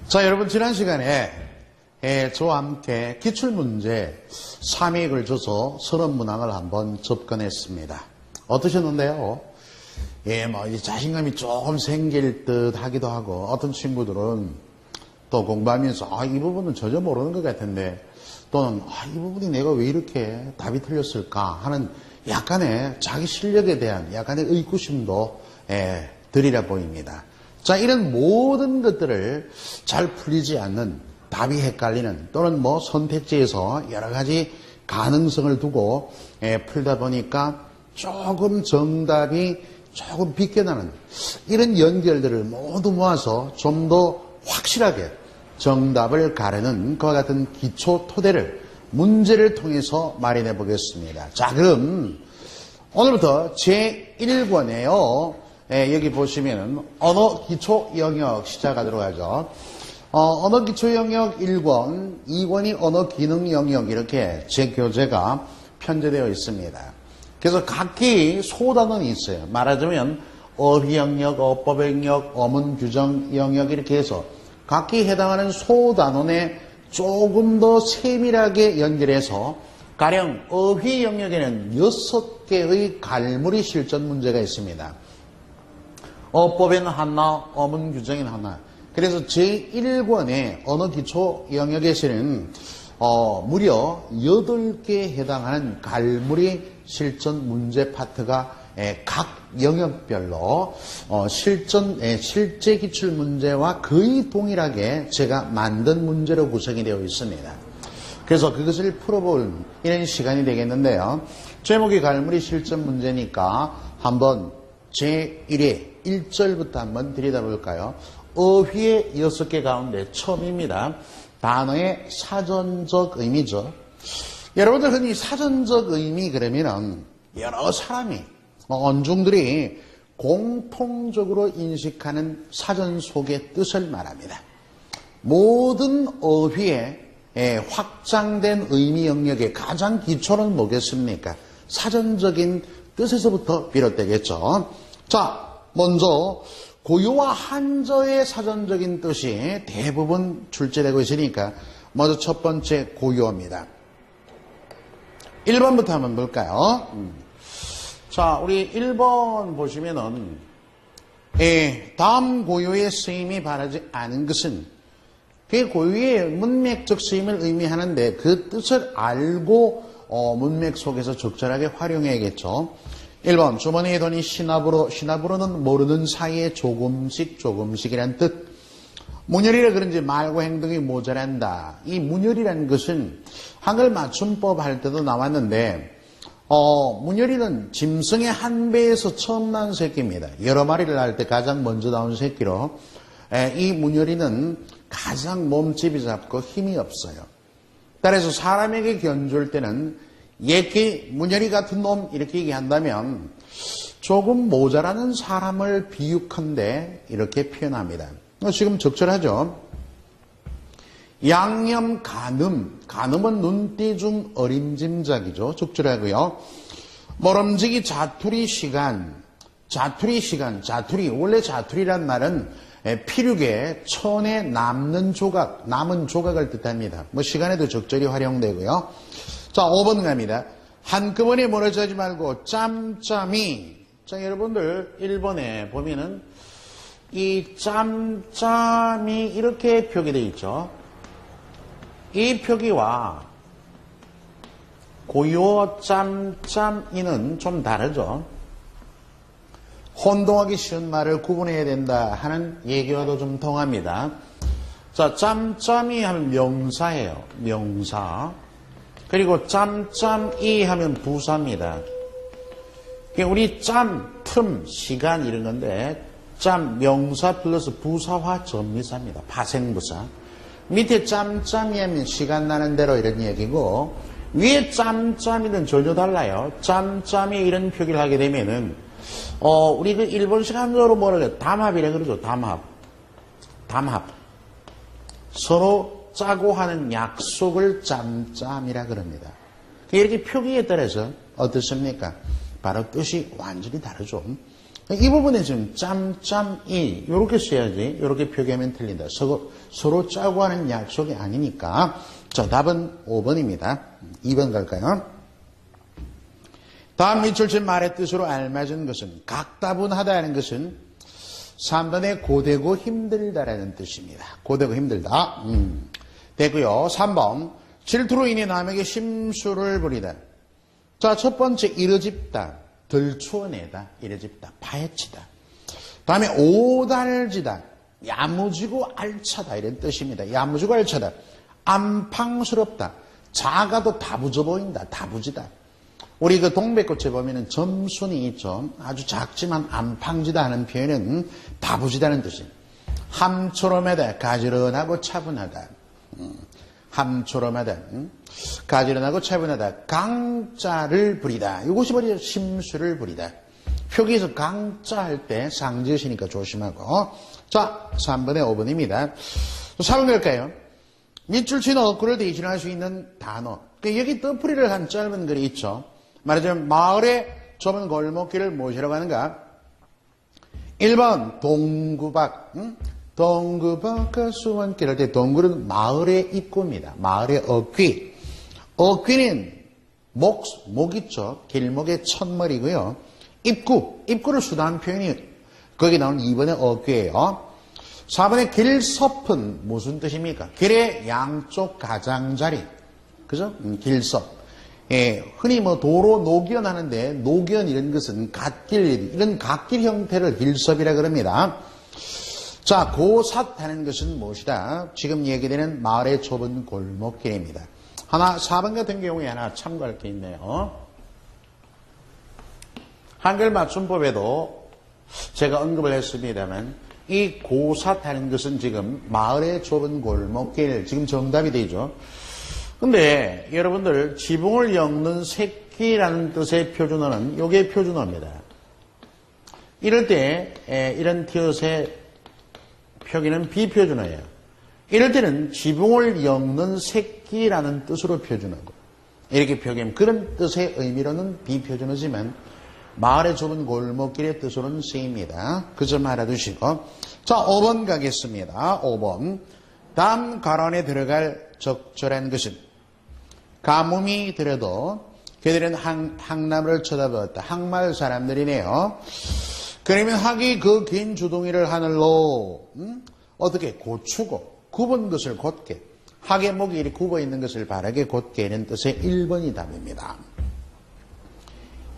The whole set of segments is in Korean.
자, 여러분, 지난 시간에 저와 함께 기출문제 3회에 걸쳐서 선언문항을 한번 접근했습니다. 어떠셨는데요? 이 자신감이 조금 생길 듯 하기도 하고, 어떤 친구들은 또 공부하면서, 이 부분은 전혀 모르는 것 같은데, 또는, 이 부분이 내가 왜 이렇게 답이 틀렸을까 하는 약간의 자기 실력에 대한 약간의 의구심도 들이려 보입니다. 자, 이런 모든 것들을 잘 풀리지 않는, 답이 헷갈리는, 또는 선택지에서 여러 가지 가능성을 두고 풀다 보니까 조금 정답이 조금 비껴나는 이런 연결들을 모두 모아서 좀 더 확실하게 정답을 가르는 그와 같은 기초 토대를 문제를 통해서 마련해 보겠습니다. 자, 그럼 오늘부터 제1권에요. 여기 보시면 언어 기초 영역 시작하도록 하죠. 언어 기초 영역 1권, 2권이 언어 기능 영역 이렇게 제 교재가 편제되어 있습니다. 그래서 각기 소단원이 있어요. 말하자면 어휘 영역, 어법 영역, 어문 규정 영역 이렇게 해서 각기 해당하는 소단원에 조금 더 세밀하게 연결해서 가령 어휘 영역에는 6개의 갈무리 실전 문제가 있습니다. 어법에는 하나, 어문 규정에는 하나. 그래서 제1권의 언어 기초 영역에서는 무려 8개에 해당하는 갈무리 실전 문제 파트가 각 영역별로 실제 기출 문제와 거의 동일하게 제가 만든 문제로 구성이 되어 있습니다. 그래서 그것을 풀어볼 이런 시간이 되겠는데요. 제목이 갈무리 실전 문제니까 한번 제1회 1절부터 한번 들여다볼까요? 어휘의 6개 가운데 처음입니다. 단어의 사전적 의미죠. 여러분들 흔히 사전적 의미 그러면은 여러 사람이 언중들이 공통적으로 인식하는 사전 속의 뜻을 말합니다. 모든 어휘의 확장된 의미 영역의 가장 기초는 뭐겠습니까? 사전적인 뜻에서부터 비롯되겠죠. 자, 먼저 고유와 한저의 사전적인 뜻이 대부분 출제되고 있으니까 먼저 첫 번째 고유어입니다. 1번부터 한번 볼까요? 자, 우리 1번 보시면은 다음 고유의 쓰임이 바라지 않은 것은 그 고유의 문맥적 쓰임을 의미하는데 그 뜻을 알고 문맥 속에서 적절하게 활용해야겠죠. 1번 주머니에 돈이 시나브로는 모르는 사이에 조금씩이란 뜻. 문열이라 그런지 말과 행동이 모자란다. 이 문열이라는 것은 한글 맞춤법 할 때도 나왔는데 문열이는 짐승의 한 배에서 처음 난 새끼입니다. 여러 마리를 할 때 가장 먼저 나온 새끼로 이 문열이는 가장 몸집이 작고 힘이 없어요. 따라서 사람에게 견줄 때는 얘기 문열이 같은 놈 이렇게 얘기한다면 조금 모자라는 사람을 비유컨대 이렇게 표현합니다. 지금 적절하죠. 양념 간음은 눈띠 중 어림짐작이죠. 적절하고요. 모름지기 자투리 시간 원래 자투리란 말은 피륙에 천에 남은 조각을 뜻합니다. 시간에도 적절히 활용되고요. 자, 5번 갑니다. 한꺼번에 멀어져 하지 말고 짬짬이. 자, 여러분들 1번에 보면은 이 짬짬이 이렇게 표기되어 있죠. 이 표기와 고유어 짬짬이는 좀 다르죠. 혼동하기 쉬운 말을 구분해야 된다 하는 얘기와도 좀 통합니다. 자, 짬짬이 하면 명사예요. 명사. 그리고 짬짬이 하면 부사입니다. 우리 짬, 틈, 시간 이런 건데 짬, 명사 플러스 부사화 전미사입니다. 파생부사. 밑에 짬짬이 하면 시간 나는 대로 이런 얘기고 위에 짬짬이는 전혀 달라요. 짬짬이 이런 표기를 하게 되면은 우리 그 일본식 한국어로 뭐라 그래요? 담합이라 그러죠. 담합. 서로 짜고 하는 약속을 짬짬이라 그럽니다. 이렇게 표기에 따라서 어떻습니까? 바로 뜻이 완전히 다르죠. 이 부분에 지금 짬짬이 이렇게 써야지 이렇게 표기하면 틀린다. 서로 짜고 하는 약속이 아니니까. 자, 답은 5번입니다. 2번 갈까요? 다음 밑줄친 말의 뜻으로 알맞은 것은 각다분하다는 것은 3번에 고되고 힘들다라는 뜻입니다. 고되고 힘들다. 되고요. 3번 질투로 인해 남에게 심술을 부리다. 자, 첫 번째 이르집다. 들추어내다. 이르집다. 파헤치다. 다음에 오달지다. 야무지고 알차다. 이런 뜻입니다. 야무지고 알차다. 안팡스럽다. 작아도 다부져 보인다. 다부지다. 우리 그 동백꽃에 보면은 점순이 있죠. 아주 작지만 안팡지다 하는 표현은 다부지다는 뜻이에요. 함초롬하다. 가지런하고 차분하다. 함초롬하다. 가지런하고 차분하다. 강자를 부리다. 이것이 바로 심술을 부리다. 표기에서 강자 할 때 상지으시니까 조심하고. 자, 3번에 5번입니다. 4번 갈까요? 밑줄 친 어구를 대신할 수 있는 단어. 여기 덤프리를 한 짧은 글이 있죠. 말하자면 마을의 좁은 골목길을 무엇이라고 하는가? 1번 동구박. 동구박과 수원길 할 때 동구는 마을의 입구입니다. 마을의 어귀. 어귀는 목 있죠. 길목의 첫머리고요. 입구를 수다한 표현이 거기 나오는 2번의 어귀예요. 4번의 길섭은 무슨 뜻입니까? 길의 양쪽 가장자리. 그죠? 길섭. 예, 흔히 뭐 도로 노견 하는데 노견 이런 것은 갓길, 이런 갓길 형태를 길섭이라 그럽니다. 자, 고삿하는 것은 무엇이다? 지금 얘기되는 마을의 좁은 골목길입니다. 4번 같은 경우에 하나 참고할 게 있네요. 한글 맞춤법에도 제가 언급을 했습니다만 이 고삿하는 것은 지금 마을의 좁은 골목길, 지금 정답이 되죠. 근데 여러분들 지붕을 엮는 새끼라는 뜻의 표준어는 이게 표준어입니다. 이럴 때 이런 티읕의 표기는 비표준어예요. 이럴 때는 지붕을 엮는 새끼라는 뜻으로 표준하고 이렇게 표기하면 그런 뜻의 의미로는 비표준어지만 마을의 좁은 골목길의 뜻으로는 쓰입니다. 그 점 알아두시고. 자, 5번 가겠습니다. 5번. 다음 가론에 들어갈 적절한 것은 가뭄이 들어도 그들은 항나무를 쳐다보았다. 항마을 사람들이네요. 그러면 학이 그 긴 주둥이를 하늘로 어떻게 고추고 굽은 것을 곧게 학의 목이 이렇게 굽어 있는 것을 바라게 곧게 하는 뜻의 1번이 답입니다.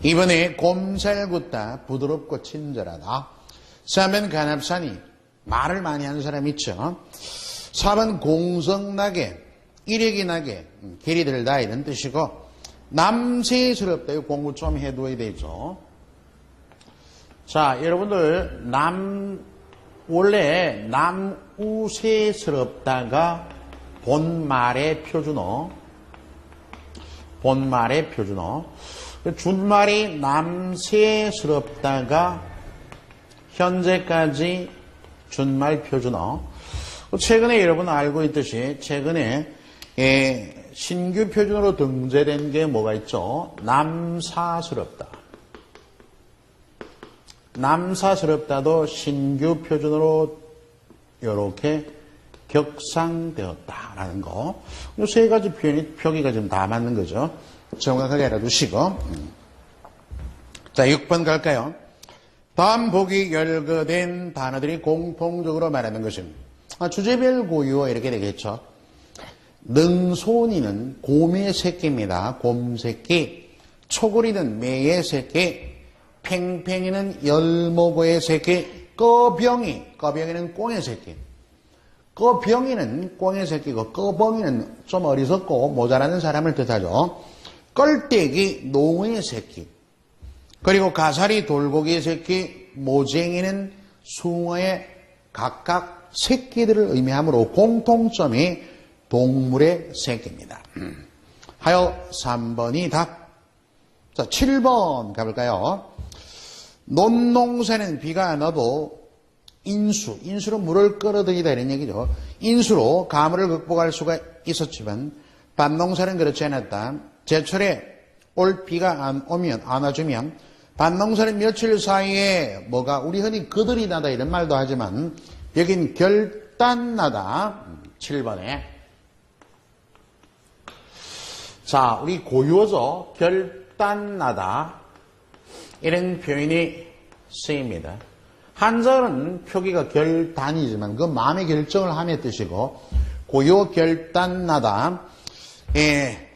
2번에 곰살궂다. 부드럽고 친절하다. 3번 간합산이 말을 많이 하는 사람 있죠. 4번 공성나게 이력이 나게 길이 들다 이런 뜻이고 남세스럽다. 이거 공부 좀 해둬야 되죠. 자, 여러분들 원래 남우세스럽다가 본말의 표준어 준말이 남세스럽다가 현재까지 준말 표준어. 최근에 여러분 알고 있듯이 최근에 신규 표준어로 등재된 게 뭐가 있죠? 남사스럽다. 남사스럽다도 신규 표준어로 이렇게 격상되었다라는 거. 이 세 가지 표기가 지금 다 맞는 거죠. 정확하게 알아두시고. 자, 6번 갈까요? 다음 보기 열거된 단어들이 공통적으로 말하는 것은 주제별 고유어 이렇게 되겠죠. 능손이는 곰의 새끼입니다. 곰새끼. 초골이는 매의 새끼. 팽팽이는 열모고의 새끼. 꺼병이는 꽁의 새끼. 꺼병이는 꽁의 새끼고 꺼벙이는 좀 어리석고 모자라는 사람을 뜻하죠. 껄떼기 농의 새끼. 그리고 가사리 돌고기의 새끼. 모쟁이는 숭어의 각각 새끼들을 의미하므로 공통점이 동물의 새끼입니다. 하여 3번이 답. 자, 7번 가볼까요? 논농사는 비가 안 와도 인수로 물을 끌어들이다 이런 얘기죠. 인수로 가물을 극복할 수가 있었지만 밭농사는 그렇지 않았다. 제철에 올 비가 안 와주면 반농사는 며칠 사이에 뭐가 우리 흔히 그들이 나다 이런 말도 하지만 여긴 결단나다. 7번에 자, 우리 고유어죠. 결단나다 이런 표현이 쓰입니다. 한자는 표기가 결단이지만 그 마음의 결정을 함의 뜻이고 고유어 결단나다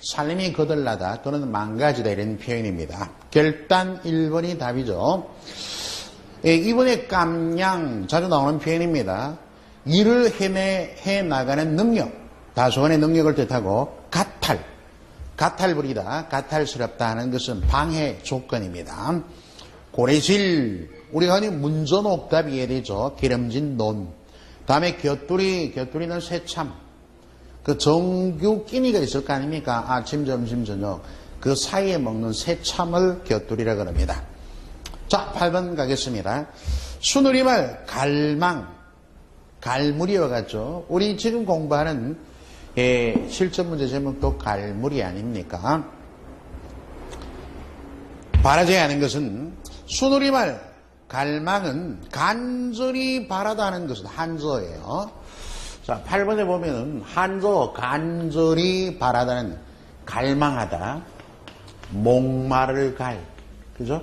삶이 거들나다 또는 망가지다 이런 표현입니다. 결단 1번이 답이죠. 이번에 깜냥 자주 나오는 표현입니다. 일을 해 나가는 능력, 다소간의 능력을 뜻하고 가탈 부리다, 가탈스럽다 하는 것은 방해 조건입니다. 고래질, 우리가 흔히 문전옥답 이해되죠. 기름진 논. 다음에 곁두리는 새참. 그 정규 끼니가 있을 거 아닙니까? 아침, 점심, 저녁. 그 사이에 먹는 새참을 곁두리라 그럽니다. 자, 8번 가겠습니다. 순우리말 갈망, 갈무리와 같죠. 우리 지금 공부하는 실전 문제 제목도 갈무리 아닙니까? 바라지 않은 것은 순우리말 갈망은 간절히 바라다는 것은 한저예요. 자, 8번에 보면은 한저 간절히 바라다는 갈망하다. 목마를 갈. 그죠?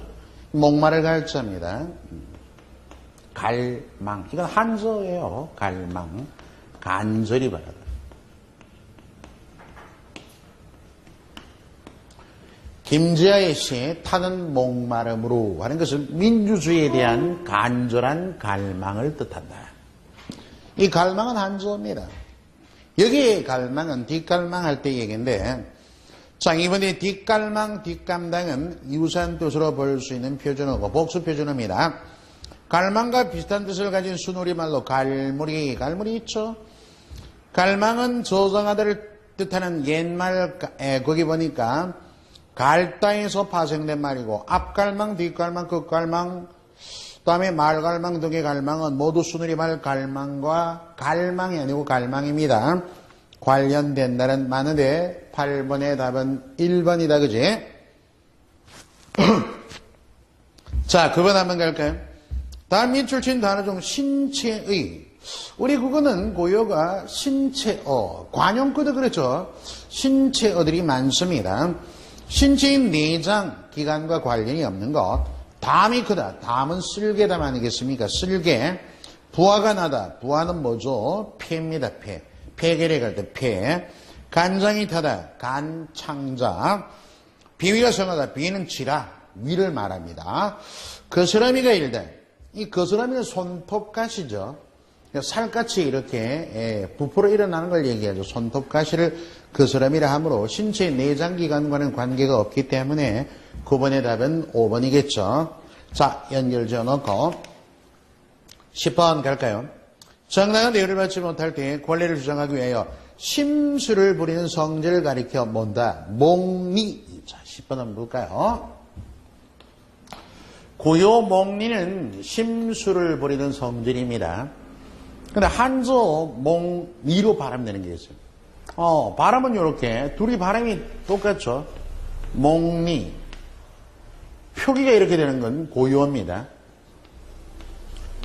목마를 갈자입니다. 갈망. 이건 한저예요. 갈망. 간절히 바라다. 김지아의 시 타는 목마름으로 하는 것은 민주주의에 대한 간절한 갈망을 뜻한다. 이 갈망은 한조입니다. 여기에 갈망은 뒷갈망할 때 얘기인데, 자, 이번에 뒷갈망, 뒷감당은 유사한 뜻으로 볼 수 있는 표준어고 복수 표준어입니다. 갈망과 비슷한 뜻을 가진 순우리말로 갈무리 있죠? 갈망은 조정하다를 뜻하는 옛말, 거기 보니까 갈다에서 파생된 말이고, 앞갈망, 뒷갈망, 끝갈망, 그 다음에 말갈망 등의 갈망은 모두 순우리말 갈망과 갈망이 아니고 갈망입니다. 관련된다는 많은데 8번의 답은 1번이다. 그지? 자, 9번 한번 갈까요? 다음 밑줄 친 단어 중 신체의. 우리 국어는 고유어가 신체어, 관용구도 그렇죠. 신체어들이 많습니다. 신체인 내장 기관과 관련이 없는 것. 담이 크다. 담은 쓸개담 아니겠습니까? 쓸개. 부하가 나다. 부하는 뭐죠? 폐입니다. 폐. 폐결에 갈 때 폐. 간장이 타다. 간창자. 비위가 성하다. 비위는 지라. 위를 말합니다. 거스러미가 일다. 이 거스러미는 손톱가시죠. 살갗이 이렇게 부풀어 일어나는 걸 얘기하죠. 손톱가시를 거스러미라 하므로 신체의 내장기관과는 관계가 없기 때문에 9번의 답은 5번이겠죠. 자, 연결 지어놓고 10번 갈까요? 정당한 대우를 받지 못할 때 권리를 주장하기 위하여 심술을 부리는 성질을 가리켜 뭔다? 몽리. 자, 10번 한번 볼까요? 고요 몽리는 심술을 부리는 성질입니다. 근데 한조 몽리로 발음되는 게 있어요. 발음은 이렇게 둘이 발음이 똑같죠. 몽리. 표기가 이렇게 되는 건 고유어입니다.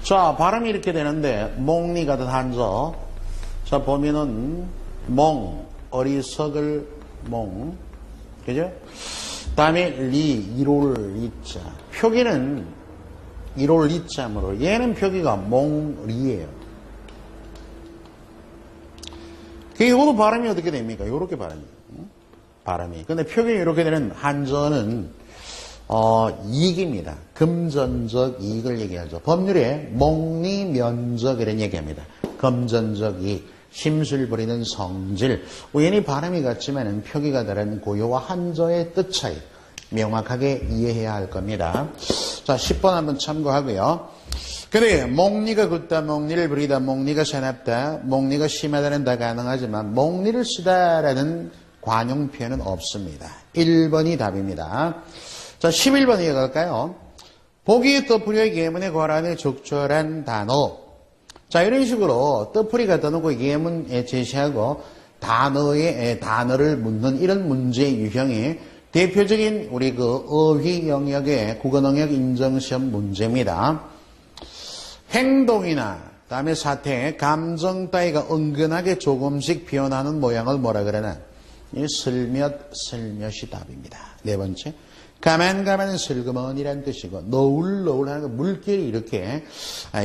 자, 발음이 이렇게 되는데 몽리 같은 한조. 자, 보면은 몽, 어리석을 몽. 그죠? 다음에 리, 이롤 리자. 표기는 이롤 리자므로 얘는 표기가 몽리예요. 이것도 발음이 어떻게 됩니까? 이렇게 발음이. 근데 표기가 이렇게 되는 한전은 이익입니다. 금전적 이익을 얘기하죠. 법률에 몽리 면적 이런 얘기합니다. 금전적 이익, 심술 부리는 성질. 우연히 발음이 같지만은 표기가 다른 고유와 한저의 뜻 차이 명확하게 이해해야 할 겁니다. 자, 10번 한번 참고하고요. 그래, 몽리가 굳다, 몽리를 부리다, 몽리가 사납다, 몽리가 심하다는 다 가능하지만 몽리를 쓰다라는 관용 표현은 없습니다. 1번이 답입니다. 자, 11번 이어갈까요? 보기에 떠풀이와 예문에 관한해 적절한 단어. 자, 이런 식으로 떠풀이 갖다 놓고 예문에 제시하고 단어를 묻는 이런 문제 유형이 대표적인 우리 그 어휘 영역의 국어능력 인정시험 문제입니다. 행동이나 그다음에 사태, 감정 따위가 은근하게 조금씩 표현하는 모양을 뭐라 그러나? 이 슬며시 답입니다. 네 번째, 가만가만 슬그머니라는 뜻이고 너울너울 하는 거 물결이 이렇게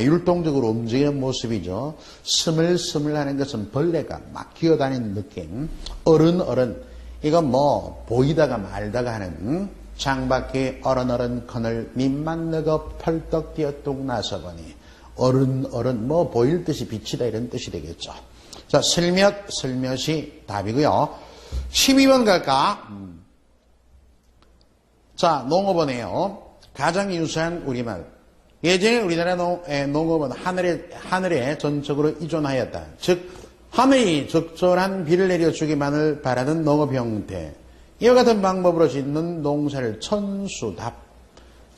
율동적으로 움직이는 모습이죠. 스물스물 하는 것은 벌레가 막 기어다니는 느낌. 어른 이건 뭐 보이다가 말다가 하는 창밖에 어른 그늘 밑만 너거 펄떡 뛰어뚝 나서보니 어른 뭐 보일 듯이 비치다 이런 뜻이 되겠죠. 자, 슬며시 답이고요. 12번 갈까? 자, 농어버네요. 가장 유사한 우리말. 예전에 우리나라 농어버는 하늘에 전적으로 의존하였다. 즉, 하늘이 적절한 비를 내려주기만을 바라는 농업 형태. 이와 같은 방법으로 짓는 농사를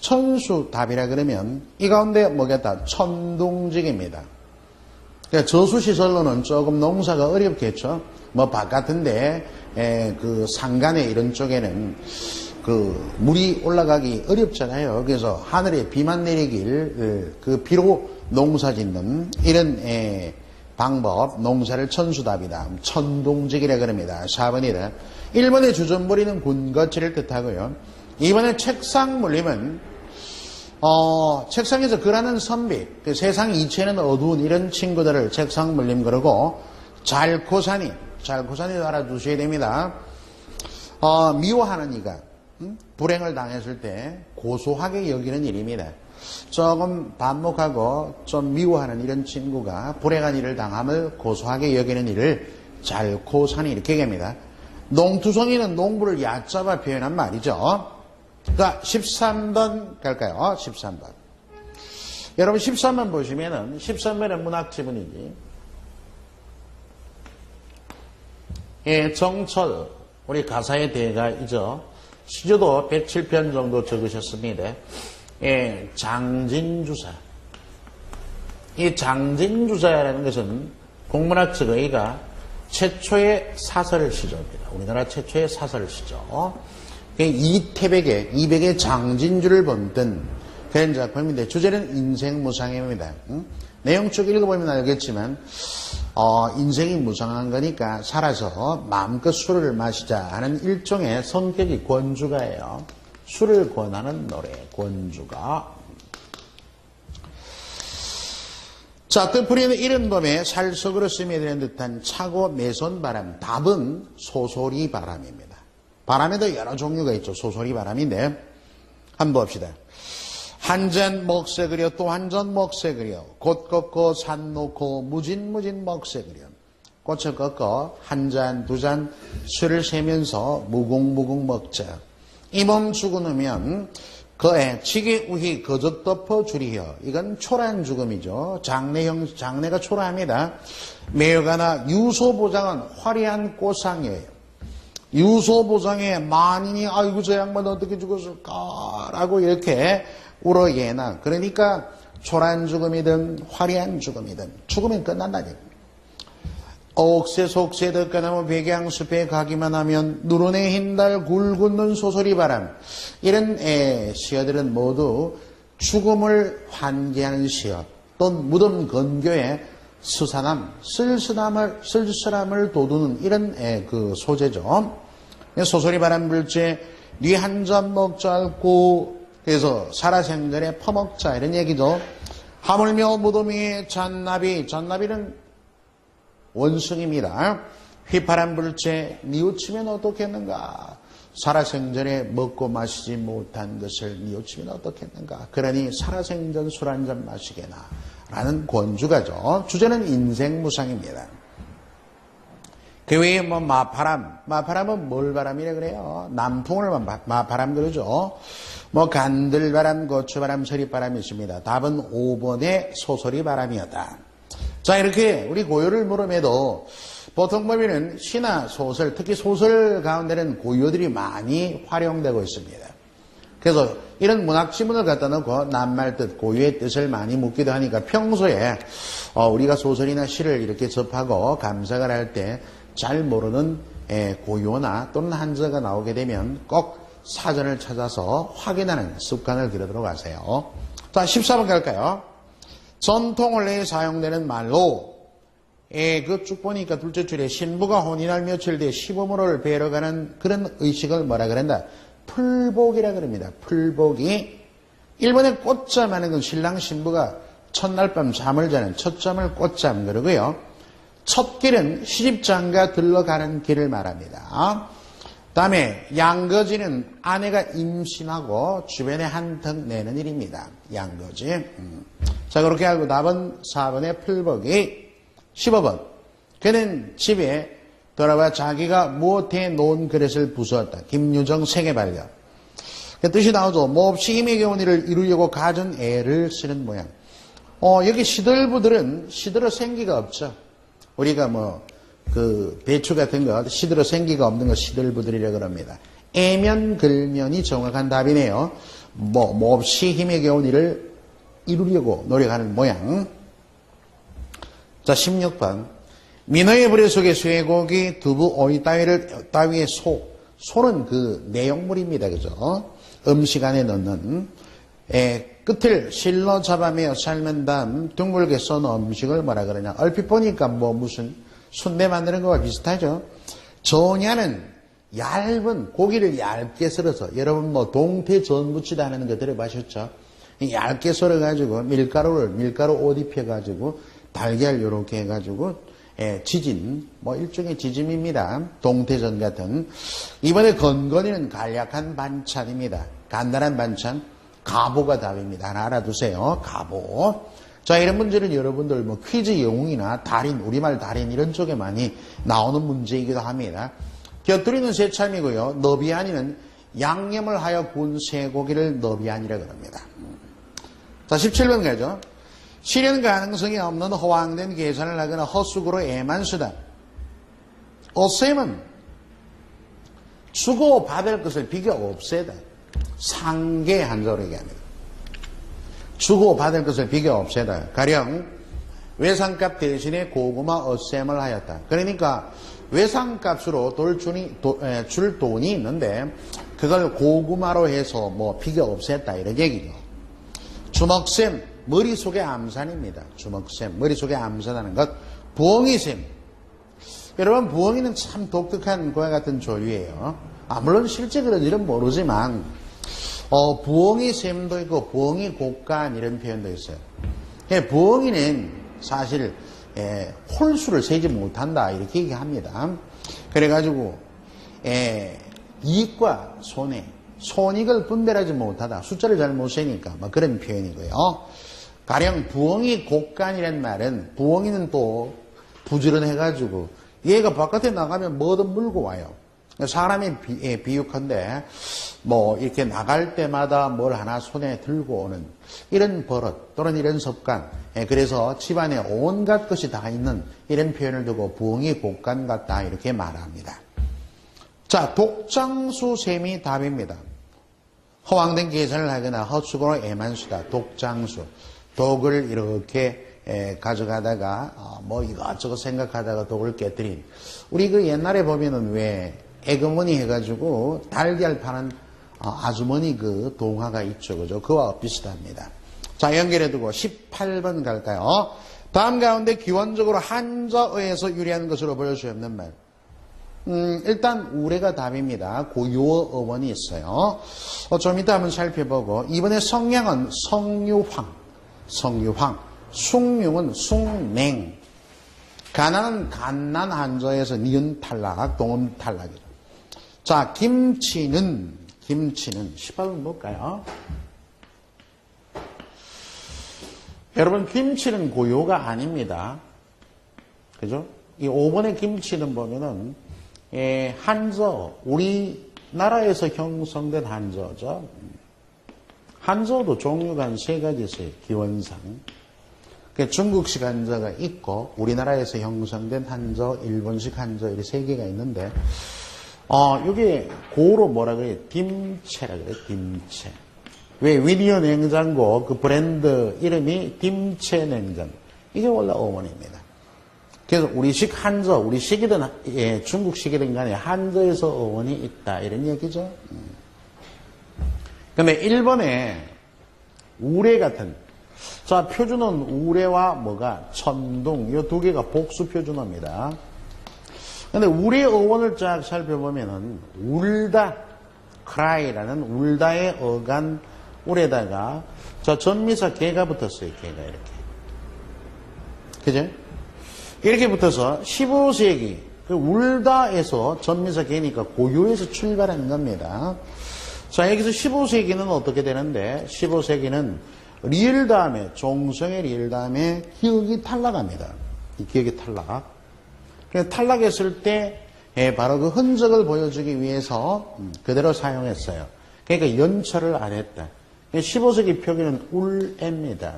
천수답이라 그러면 이 가운데 뭐겠다? 천둥직입니다. 그러니까 저수시설로는 조금 농사가 어렵겠죠. 뭐 바깥인데 그 산간에 이런 쪽에는 그 물이 올라가기 어렵잖아요. 그래서 하늘에 비만 내리길 그 비로 농사 짓는 이런 방법, 농사를 천수답이다. 천둥직이라 그럽니다. 4번이다. 1번의 주전부리는 군것질을 뜻하고요. 2번의 책상물림은 책상에서 글하는 선비, 그 세상 이체는 어두운 이런 친구들을 책상물림 그러고, 잘코사니 알아두셔야 됩니다. 미워하는 이가 불행을 당했을 때 고소하게 여기는 일입니다. 조금 반목하고 좀 미워하는 이런 친구가 불행한 일을 당함을 고소하게 여기는 일을 잘코사니 이렇게 얘기합니다. 농투성이는 농부를 얕잡아 표현한 말이죠. 자, 13번 갈까요? 13번. 여러분 13번 보시면은 13번은 문학지문이지. 예, 정철 우리 가사의 대가이죠. 시조도 107편 정도 적으셨습니다. 예, 장진주사. 이 장진주사라는 것은 국문학적 의가 최초의 사설 시조입니다. 우리나라 최초의 사설 시조. 이백의 장진주를 본뜬 그런 작품인데 주제는 인생무상입니다. 내용 쭉 읽어보면 알겠지만 인생이 무상한 거니까 살아서 마음껏 술을 마시자 하는 일종의 성격이 권주가예요. 술을 권하는 노래, 권주가. 자, 뜻풀이는 이른 봄에 살석으로 스며드는 듯한 차고 매선 바람. 답은 소소리 바람입니다. 바람에도 여러 종류가 있죠. 소소리 바람인데 한번 봅시다. 한 잔 먹새 그려 또 한 잔 먹새 그려 곧 꺾어 산 놓고 무진 먹새 그려 꽃을 꺾어 한 잔 두 잔 술을 세면서 무궁무궁 먹자. 이 몸 죽으면 그에 치기 우히 거적 덮어 주리여. 이건 초라한 죽음이죠. 장례가 초라합니다. 매여가나 유소보장은 화려한 꽃상이에요. 유소보장에 만인이 아이고 저 양반 어떻게 죽었을까라고 이렇게 울어예나. 그러니까 초라한 죽음이든 화려한 죽음이든 죽으면 끝난다니까. 옥새 속새 덕가나무 백양숲에 가기만 하면 누run의 흰달 굴 굳는 소소리 바람. 이런 시어들은 모두 죽음을 환기하는 시어 또는 무덤 건교에 쓸쓸함을 돋우는 이런 그 소재죠. 소소리 바람 불지 네 한 잔 먹자 앓고 그래서 살아생전에 퍼먹자 이런 얘기죠. 하물며 무덤 위에 잔나비는 원숭입니다. 휘파람 불지 뉘우치면 어떻겠는가. 살아생전에 먹고 마시지 못한 것을 뉘우치면 어떻겠는가. 그러니 살아생전 술 한 잔 마시게나 라는 권주가죠. 주제는 인생무상입니다. 그 외에 뭐 마파람은 뭘 바람이라 그래요? 남풍을 마파람 그러죠. 뭐 간들바람, 고추바람, 서리바람이 있습니다. 답은 5번의 소소리 바람이었다. 자, 이렇게 우리 고요를 물음에도 보통 보면은 시나 소설, 특히 소설 가운데는 고요들이 많이 활용되고 있습니다. 그래서 이런 문학지문을 갖다 놓고 낱말 뜻, 고유의 뜻을 많이 묻기도 하니까 평소에 우리가 소설이나 시를 이렇게 접하고 감상을 할 때 잘 모르는 고유어나 또는 한자가 나오게 되면 꼭 사전을 찾아서 확인하는 습관을 들이도록 하세요. 자, 14번 갈까요? 전통 원래에 사용되는 말로 그 쭉 보니까 둘째 줄에 신부가 혼인할 며칠 뒤에 시부모를 뵈러 가는 그런 의식을 뭐라 그런다? 풀복이라 그럽니다. 풀복이 일본의 꽃잠 하는 건 신랑 신부가 첫날 밤 잠을 자는 첫잠을 꽃잠 그러고요. 첫 길은 시집장가 들러가는 길을 말합니다. 다음에 양거지는 아내가 임신하고 주변에 한턱 내는 일입니다. 양거지. 자, 그렇게 알고 답은 4번의 풀복이 15번. 그는 집에 돌아와 자기가 못해 놓은 그릇을 부수었다. 김유정 세계 발견. 그 뜻이 나오죠. 몹시 힘의 겨운 일을 이루려고 가진 애를 쓰는 모양. 여기 시들부들은 시들어 생기가 없죠. 우리가 배추 같은 거 시들어 생기가 없는 거 시들부들이라고 그럽니다. 애면글면이 정확한 답이네요. 몹시 힘의 겨운 일을 이루려고 노력하는 모양. 자, 16번. 민어의 부리 속에 쇠고기, 두부, 오이 따위의 소는 그 내용물입니다. 그죠? 음식 안에 넣는 끝을 실로 잡아매어 삶은 다음 둥글게 써놓은 음식을 뭐라 그러냐. 얼핏 보니까 무슨 순대 만드는 거와 비슷하죠. 전야는 얇은 고기를 얇게 썰어서 여러분 동태 전부치다 하는 거 들어보셨죠? 얇게 썰어가지고 밀가루 옷 입혀가지고 달걀 요렇게 해가지고 지짐 일종의 지짐입니다. 동태전 같은. 이번에 건건이는 간략한 반찬입니다. 간단한 반찬 가보가 답입니다. 하나 알아두세요. 가보. 자, 이런 문제는 여러분들 퀴즈 영웅이나 달인, 우리말 달인 이런 쪽에 많이 나오는 문제이기도 합니다. 곁들이는 새참이고요. 너비아니는 양념을 하여 구운 쇠고기를 너비아니라 그럽니다. 자, 17번 가죠. 실현 가능성이 없는 허황된 계산을 하거나 헛수고로 애만 쓰다. 어셈은 주고 받을 것을 비교 없애다. 상계 한자로 얘기합니다. 주고 받을 것을 비교 없애다. 가령 외상값 대신에 고구마 어셈을 하였다. 그러니까 외상값으로 줄 돈이 있는데 그걸 고구마로 해서 비교 없앴다 이런 얘기죠. 주먹셈 머릿속의 암산입니다. 주먹셈 머릿속에 암산하는 것. 부엉이셈. 여러분 부엉이는 참 독특한 고와 같은 조류예요. 물론 실제 그런지는 모르지만 부엉이셈도 있고 부엉이 곡간 이런 표현도 있어요. 부엉이는 사실 홀수를 세지 못한다 이렇게 얘기합니다. 그래가지고 이익과 손익을 분별하지 못하다. 숫자를 잘 못 세니까 그런 표현이고요. 가령 부엉이 곡간이라는 말은 부엉이는 또 부지런해가지고 얘가 바깥에 나가면 뭐든 물고 와요. 사람이 비유컨대 이렇게 나갈 때마다 뭘 하나 손에 들고 오는 이런 버릇 또는 이런 습관. 그래서 집안에 온갖 것이 다 있는 이런 표현을 두고 부엉이 곡간 같다 이렇게 말합니다. 자, 독장수셈이 답입니다. 허황된 계산을 하거나 헛수고로 애만 쓰다. 독장수. 독을 이렇게 가져가다가 이것저것 생각하다가 독을 깨뜨린. 우리 그 옛날에 보면은 왜 애그머니 해가지고 달걀 파는 아주머니 그 동화가 있죠. 그죠? 그와 비슷합니다. 자, 연결해두고 18번 갈까요? 다음 가운데 기원적으로 한자어에서 유래한 것으로 보일 수 없는 말. 일단 우레가 답입니다. 고유어 어원이 있어요. 좀 이따 한번 살펴보고 이번에 성량은 성유황, 숭늉은 숭냉, 가난은 갓난 한자에서 니은 탈락, 동음 탈락이죠. 자, 김치는 18번 볼까요? 여러분 김치는 고유어가 아닙니다. 그죠? 이 5번의 김치는 보면은 한자, 우리나라에서 형성된 한자죠. 한자도 종류가 한 3가지 있어요. 기원상. 중국식 한자가 있고 우리나라에서 형성된 한자, 일본식 한자 이렇게 3개가 있는데 이게 고로 뭐라 그래요? 딤체라 그래요. 딤체. 왜 위리어 냉장고 그 브랜드 이름이 딤체 냉장. 이게 원래 어원입니다. 그래서 우리식 한저, 우리식이든 예, 중국식이든 간에 한저에서 어원이 있다 이런 얘기죠. 근데 일본에 우레 같은 자 표준어는 우레와 뭐가 천둥 이 두 개가 복수 표준어입니다. 근데 우레 어원을 쫙 살펴보면은 울다 cry라는 울다의 어간 울에다가 저 전미사 개가 붙었어요. 개가 이렇게. 그죠? 이렇게 붙어서 15세기 울다에서 전미사 개니까 고유에서 출발한 겁니다. 자, 여기서 15세기는 어떻게 되는데 15세기는 리을 다음에 종성의 리을 다음에 기억이 탈락합니다. 이 기억이 탈락. 그래서 탈락했을 때 바로 그 흔적을 보여주기 위해서 그대로 사용했어요. 그러니까 연철을 안 했다. 15세기 표기는 울애입니다.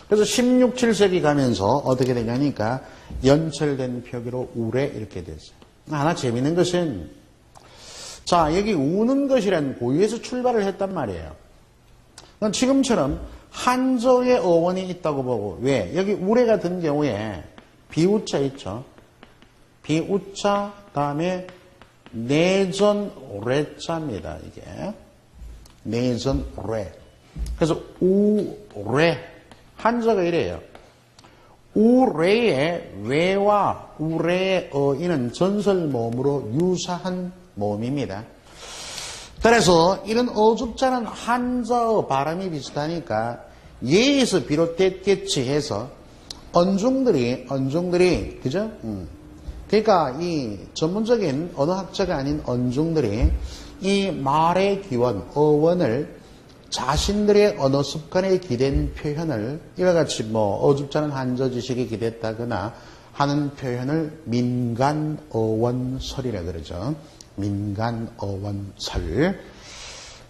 그래서 16, 7세기 가면서 어떻게 되냐니까 연철된 표기로 울애 이렇게 됐어요. 하나 재밌는 것은 자 여기 우는 것이란 고유에서 출발을 했단 말이에요. 지금처럼 한저의 어원이 있다고 보고 왜? 여기 울애 같은 경우에 비우자 있죠. 비우자 다음에 내전 오래자입니다. 이게 내전 오래. 그래서 우래 한자가 이래요. 우래의 외와 우래의 어이는 전설 모음으로 유사한 모음입니다. 따라서 이런 어줍자는 한자어 발음이 비슷하니까 예에서 비롯됐겠지 해서 언중들이 그죠? 그러니까 이 전문적인 언어학자가 아닌 언중들이 이 말의 기원, 어원을 자신들의 언어 습관에 기댄 표현을 이와 같이 뭐 어줍잖은 한저 지식에 기댔다거나 하는 표현을 민간어원설이라 그러죠. 민간어원설.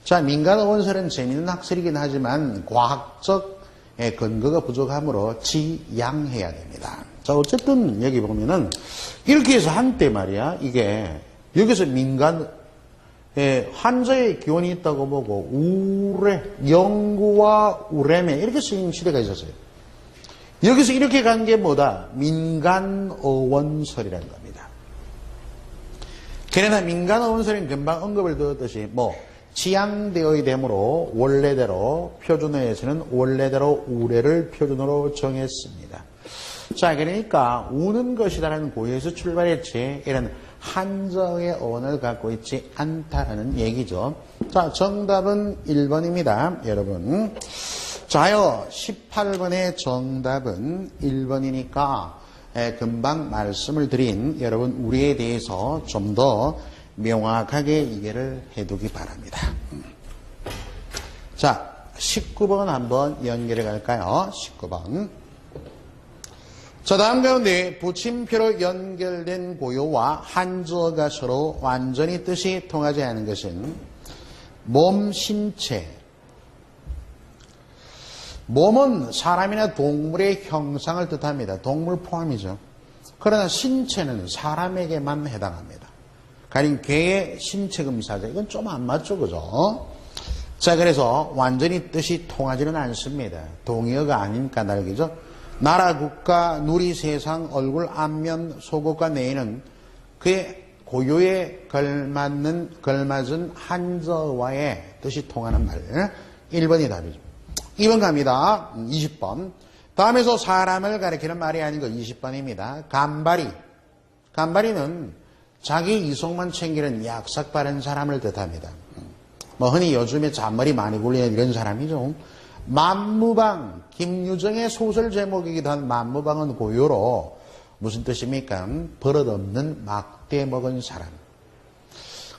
자, 민간어원설은 재미있는 학설이긴 하지만 과학적 근거가 부족하므로 지양해야 됩니다. 자, 어쨌든 여기 보면은 이렇게 해서 한때 말이야 이게 여기서 한자의 기원이 있다고 보고 우레, 영구와 우레메 이렇게 쓰인 시대가 있었어요. 여기서 이렇게 간 게 뭐다? 민간어원설이라는 겁니다. 그러나 민간어원설은 금방 언급을 드렸듯이 뭐 지양되어야 되므로 원래대로 표준어에서는 원래대로 우레를 표준어로 정했습니다. 자, 그러니까 우는 것이다라는 고유에서 출발했지 이런 한자의 어원을 갖고 있지 않다라는 얘기죠. 자, 정답은 1번입니다. 여러분. 자요, 18번의 정답은 1번이니까 금방 말씀을 드린 여러분 우리에 대해서 좀 더 명확하게 이해를 해두기 바랍니다. 자, 19번 한번 연결해 갈까요? 19번. 자, 다음 가운데 붙임표로 연결된 고유와 한자어가 서로 완전히 뜻이 통하지 않은 것은 몸, 신체. 몸은 사람이나 동물의 형상을 뜻합니다. 동물 포함이죠. 그러나 신체는 사람에게만 해당합니다. 가령 개의 신체금사자. 이건 좀 안 맞죠, 그죠? 자, 그래서 완전히 뜻이 통하지는 않습니다. 동의어가 아닌 까닭이죠. 나라, 국가, 누리, 세상, 얼굴, 안면, 속옷과 내에는 그의 고유에 걸맞은 한자어와의 뜻이 통하는 말. 1번이 답이죠. 2번 갑니다. 20번. 다음에서 사람을 가리키는 말이 아닌 거 20번입니다. 간발이. 간발이는 자기 이속만 챙기는 약삭 바른 사람을 뜻합니다. 뭐 흔히 요즘에 잔머리 많이 굴리는 이런 사람이죠. 만무방, 김유정의 소설 제목이기도 한 만무방은 고유로 무슨 뜻입니까? 버릇없는 막대 먹은 사람.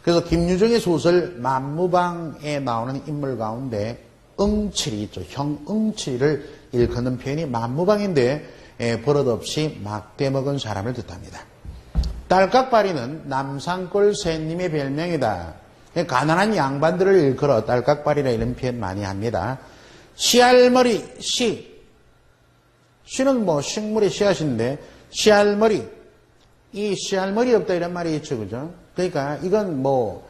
그래서 김유정의 소설 만무방에 나오는 인물 가운데 응칠이 있죠. 형 응칠을 일컫는 표현이 만무방인데 버릇없이 막대 먹은 사람을 뜻합니다. 딸깍바리는 남산골 새님의 별명이다. 가난한 양반들을 일컬어 딸깍바리라 이런 표현 많이 합니다. 씨알머리, 씨는 뭐 식물의 씨앗인데 씨알머리, 이 씨알머리 없다 이런 말이 있죠, 그죠? 그러니까 이건 뭐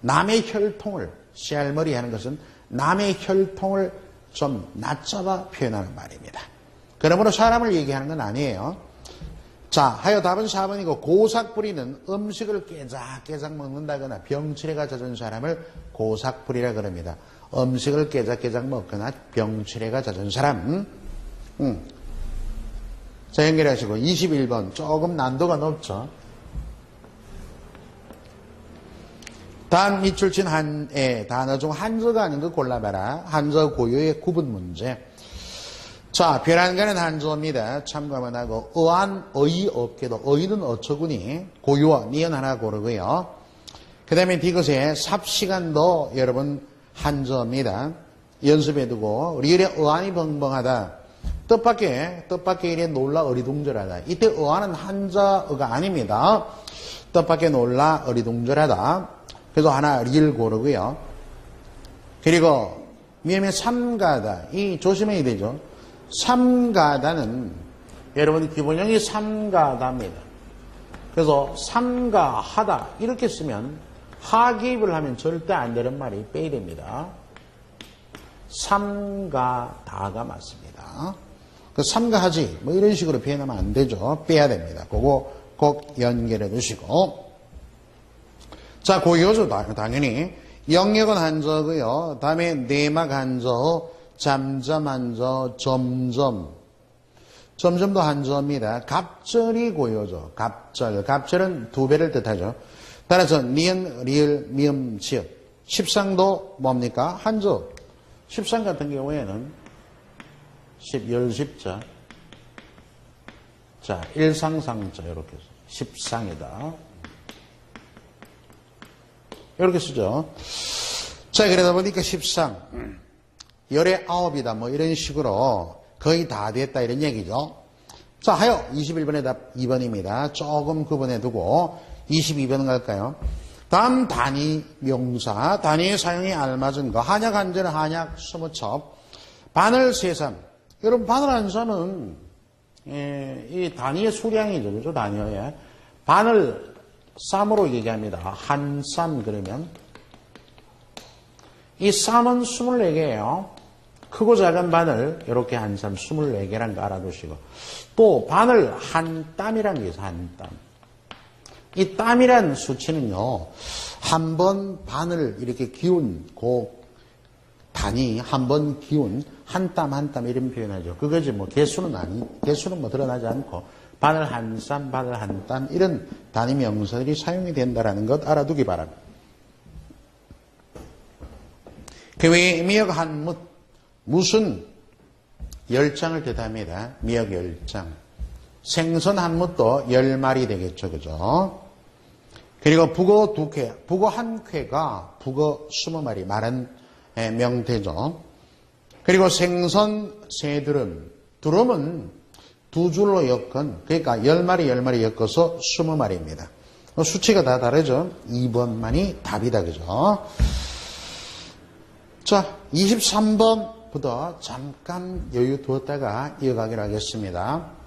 남의 혈통을 씨알머리 하는 것은 남의 혈통을 좀 낮잡아 표현하는 말입니다. 그러므로 사람을 얘기하는 건 아니에요. 자, 하여 답은 4번이고 고삭부리는 음식을 깨작깨작 먹는다거나 병치레가 잦은 사람을 고삭부리라 그럽니다. 음식을 깨작깨작 먹거나 병치레가 잦은 사람. 자, 연결하시고 21번 조금 난도가 높죠. 단 밑줄 친 한에 단어 중 한저가 아닌 거 골라봐라. 한저 고유의 구분 문제. 자, 별안가는 한저입니다. 참고만 하고 어안 어이 없게도 어이는 어처구니 고유어 니은 하나 고르고요. 그 다음에 디귿의 삽시간도 여러분 한저입니다. 연습해두고 리을의 어안이 벙벙하다. 뜻밖의 이래 놀라 어리둥절하다. 이때 어안은 한자어가 아닙니다. 뜻밖의 놀라 어리둥절하다. 그래서 하나 리을 고르고요. 그리고 미음의 삼가다. 이 조심해야 되죠. 삼가다는 여러분 기본형이 삼가다입니다. 그래서 삼가하다 이렇게 쓰면 하기입을 하면 절대 안 되는 말이 빼야 됩니다. 삼가다가 맞습니다. 그 삼가하지 뭐 이런 식으로 표현하면 안 되죠. 빼야 됩니다. 그거 꼭 연결해 두시고. 자, 고유어죠. 당연히 영역은 한저고요. 다음에 내막 한저, 잠잠 한저, 점점도 한저입니다. 갑절이 고유어죠. 갑절은 두 배를 뜻하죠. 따라서 니은, 리을, 미음, 치읓. 십상도 뭡니까? 한저. 십상 같은 경우에는 열십자. 자, 일상상자 이렇게 십상이다. 이렇게 쓰죠. 자, 그러다 보니까 십상, 열의 아홉이다. 뭐 이런 식으로 거의 다 됐다 이런 얘기죠. 자, 하여 21번의 답 2번입니다. 조금 구분해 두고 22번 갈까요? 다음 단위 명사, 단위의 사용이 알맞은 거. 한약 한절은 한약 20첩. 바늘 세삼. 여러분 바늘 한 삼은 이 단위의 수량이죠. 그죠? 단위에. 바늘 쌈으로 얘기합니다. 한 쌈 그러면 이 쌈은 24개예요. 크고 작은 바늘 이렇게 한 쌈 24개라는 거 알아두시고 또 바늘 한 땀이라는 게 있어요. 한 땀. 이 땀이란 수치는요. 한 번 바늘 이렇게 기운 그 단위 한 번 기운 한 땀 한 땀 이런 표현하죠. 그거지 뭐 개수는 뭐 드러나지 않고 바늘 한 쌈, 바늘 한 땀 이런 단위 명사들이 사용이 된다는 것 알아두기 바랍니다. 그 외에 미역 한뭇, 뭇은 열장을 뜻합니다. 미역 열장. 생선 한뭇도 10마리 되겠죠. 그죠? 그리고 북어 2쾌, 북어 한 쾌가 북어 20마리 말한 명태죠. 그리고 생선 세 두름, 두름은 두 줄로 엮은, 그러니까 10마리 엮어서 20마리입니다. 수치가 다 다르죠? 2번만이 답이다. 그죠? 자, 23번부터 잠깐 여유 두었다가 이어가기로 하겠습니다.